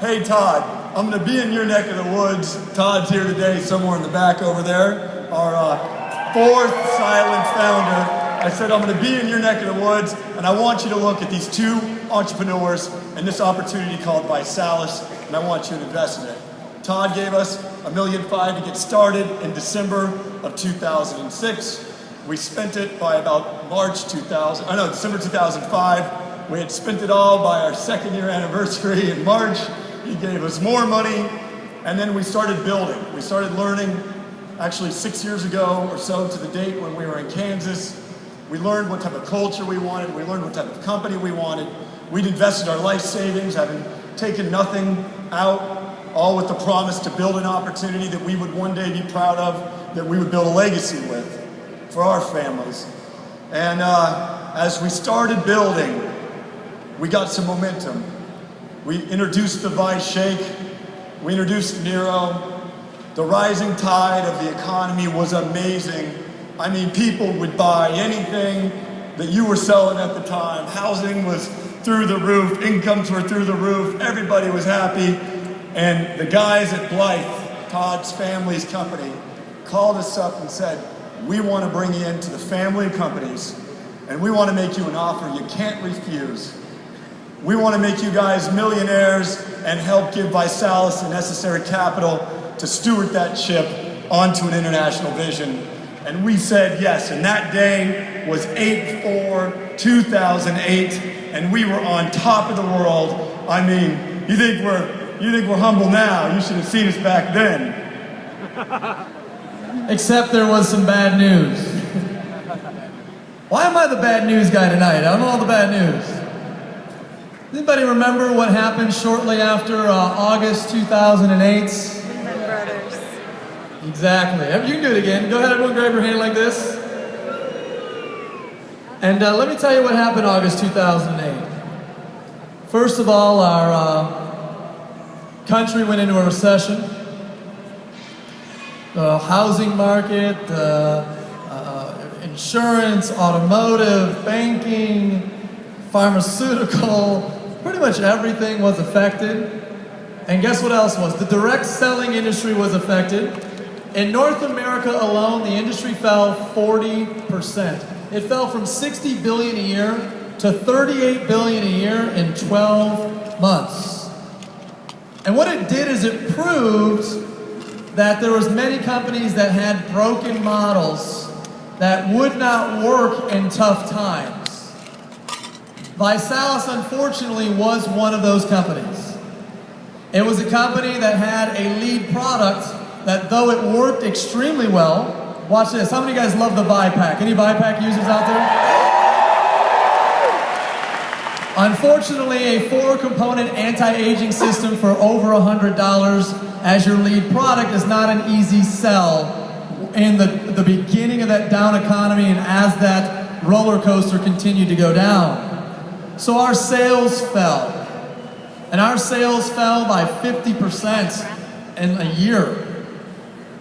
Hey Todd, I'm going to be in your neck of the woods. Todd's here today, somewhere in the back over there. Our fourth silent founder. I said I'm going to be in your neck of the woods, and I want you to look at these two entrepreneurs and this opportunity called ViSalus, and I want you to invest in it. Todd gave us $1.5 million to get started in December of 2006. We spent it by about December 2005. We had spent it all by our second year anniversary in March. He gave us more money, and then we started building. We started learning, actually 6 years ago or so to the date when we were in Kansas. We learned what type of culture we wanted. We learned what type of company we wanted. We'd invested our life savings, having taken nothing out, all with the promise to build an opportunity that we would one day be proud of, that we would build a legacy with for our families. And as we started building, we got some momentum. We introduced the ViShake, we introduced Nero. The rising tide of the economy was amazing. I mean, people would buy anything that you were selling at the time. Housing was through the roof, incomes were through the roof, everybody was happy. And the guys at Blythe, Todd's family's company, called us up and said, we want to bring you into the family of companies, and we want to make you an offer you can't refuse. We want to make you guys millionaires and help give ViSalus the necessary capital to steward that ship onto an international vision. And we said yes, and that day was 8/4/2008, and we were on top of the world. I mean, you think we're humble now, you should have seen us back then. Except there was some bad news. Why am I the bad news guy tonight? I'm all the bad news. Anybody remember what happened shortly after August 2008? Lehman Brothers. Exactly. You can do it again. Go ahead, everyone grab your hand like this. And let me tell you what happened August 2008. First of all, our country went into a recession. The housing market, insurance, automotive, banking, pharmaceutical, pretty much everything was affected. And guess what else was? The direct selling industry was affected. In North America alone, the industry fell 40%. It fell from $60 billion a year to $38 billion a year in 12 months. And what it did is it proved that there was many companies that had broken models that would not work in tough times. ViSalus, unfortunately, was one of those companies. It was a company that had a lead product that, though it worked extremely well, watch this. How many of you guys love the ViPack? Any ViPack users out there? Unfortunately, a 4-component anti-aging system for over $100 as your lead product is not an easy sell in the beginning of that down economy and as that roller coaster continued to go down. So our sales fell. And our sales fell by 50% in a year.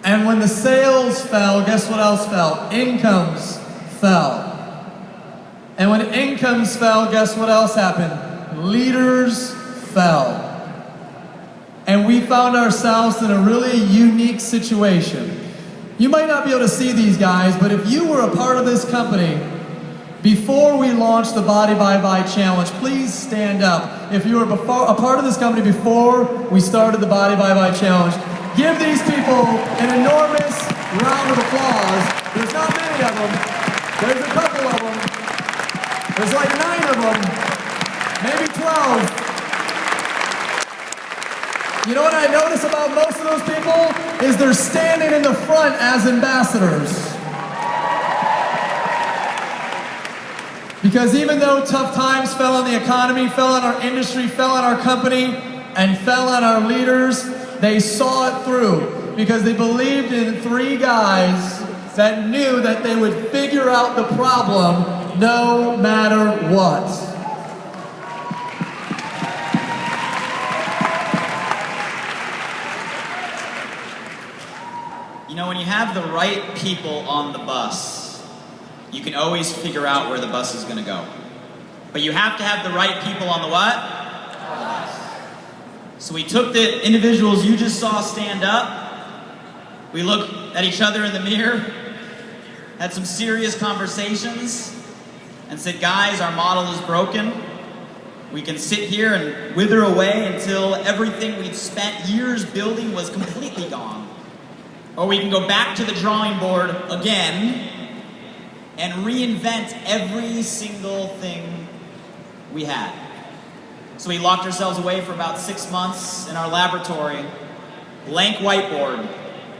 And when the sales fell, guess what else fell? Incomes fell. And when incomes fell, guess what else happened? Leaders fell. And we found ourselves in a really unique situation. You might not be able to see these guys, but if you were a part of this company before we launched the Body by Vi Challenge, please stand up. If you were a part of this company before we started the Body by Vi Challenge, give these people an enormous round of applause. There's not many of them. There's a couple of them. There's like 9 of them, maybe 12. You know what I notice about most of those people? Is they're standing in the front as ambassadors. Because even though tough times fell on the economy, fell on our industry, fell on our company, and fell on our leaders, they saw it through. Because they believed in 3 guys that knew that they would figure out the problem no matter what. You know, when you have the right people on the bus, you can always figure out where the bus is going to go. But you have to have the right people on the what? So we took the individuals you just saw stand up, we looked at each other in the mirror, had some serious conversations, and said, guys, our model is broken. We can sit here and wither away until everything we'd spent years building was completely gone. Or we can go back to the drawing board again and reinvent every single thing we had. So we locked ourselves away for about 6 months in our laboratory, blank whiteboard,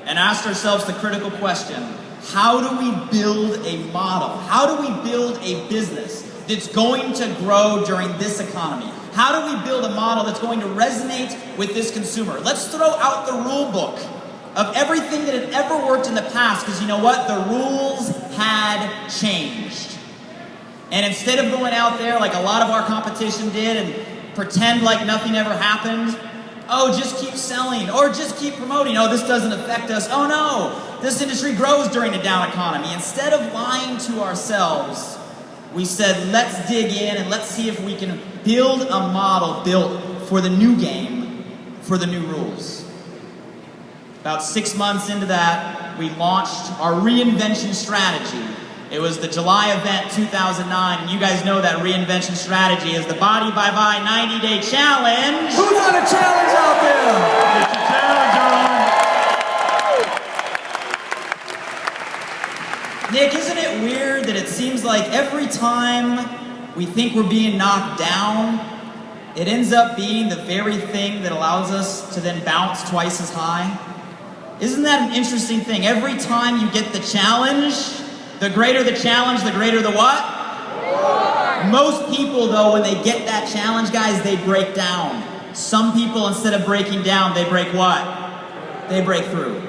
and asked ourselves the critical question: how do we build a model? How do we build a business that's going to grow during this economy? How do we build a model that's going to resonate with this consumer? Let's throw out the rule book of everything that had ever worked in the past, because you know what? The rules had changed. And instead of going out there like a lot of our competition did and pretend like nothing ever happened, oh, just keep selling, or just keep promoting, oh, this doesn't affect us, oh no, this industry grows during a down economy. Instead of lying to ourselves, we said, let's dig in and let's see if we can build a model built for the new game, for the new rules. About 6 months into that, we launched our reinvention strategy. It was the July event 2009. You guys know that reinvention strategy is the Body by Vi 90-day challenge. Who's on a challenge out there? Get your challenge on. Nick, isn't it weird that it seems like every time we think we're being knocked down, it ends up being the very thing that allows us to then bounce twice as high? Isn't that an interesting thing? Every time you get the challenge, the greater the challenge, the greater the what? Most people, though, when they get that challenge, guys, they break down. Some people, instead of breaking down, they break what? They break through.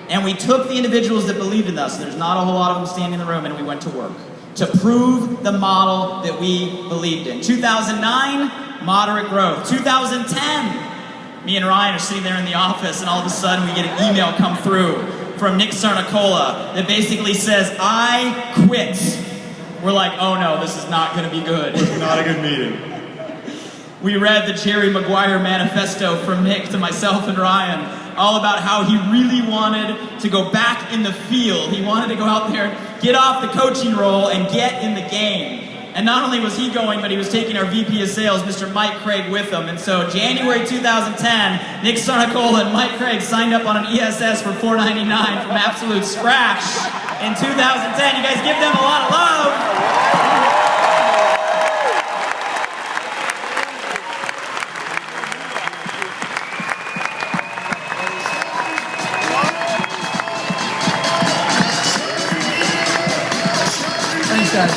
And we took the individuals that believed in us, and there's not a whole lot of them standing in the room, and we went to work to prove the model that we believed in. 2009, moderate growth. 2010, me and Ryan are sitting there in the office, and all of a sudden we get an email come through from Nick Sarnicola that basically says, I quit. We're like, oh no, this is not gonna be good. It's not a good meeting. We read the Jerry Maguire manifesto from Nick to myself and Ryan, all about how he really wanted to go back in the field. He wanted to go out there, get off the coaching role, and get in the game. And not only was he going, but he was taking our VP of Sales, Mr. Mike Craig, with him. And so January 2010, Nick Sarnicola and Mike Craig signed up on an ESS for $4.99 from absolute scratch in 2010. You guys give them a lot of love. Thanks, guys.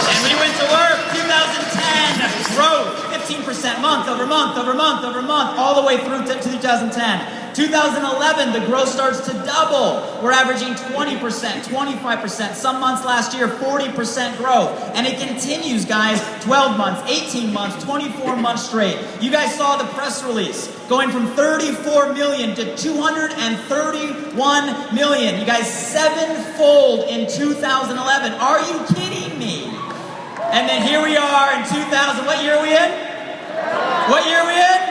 And we went to work. 2010, growth, 15% month over month over month over month, all the way through to 2010. 2011, the growth starts to double. We're averaging 20%, 25%, some months last year, 40% growth. And it continues, guys, 12 months, 18 months, 24 months straight. You guys saw the press release, going from 34 million to 231 million. You guys, sevenfold in 2011. Are you kidding me? And then here we are in 2000, what year are we in? What year are we in?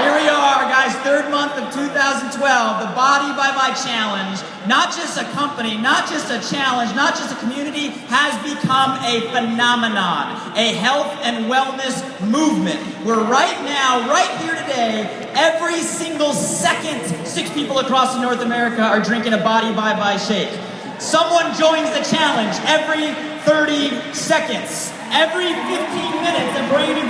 Here we are, guys, third month of 2012, the Body by Vi Challenge. Not just a company, not just a challenge, not just a community, has become a phenomenon, a health and wellness movement. Where right now, right here today, every single second, 6 people across North America are drinking a Body by Vi shake. Someone joins the challenge every 30 seconds, every 15 minutes, a brand new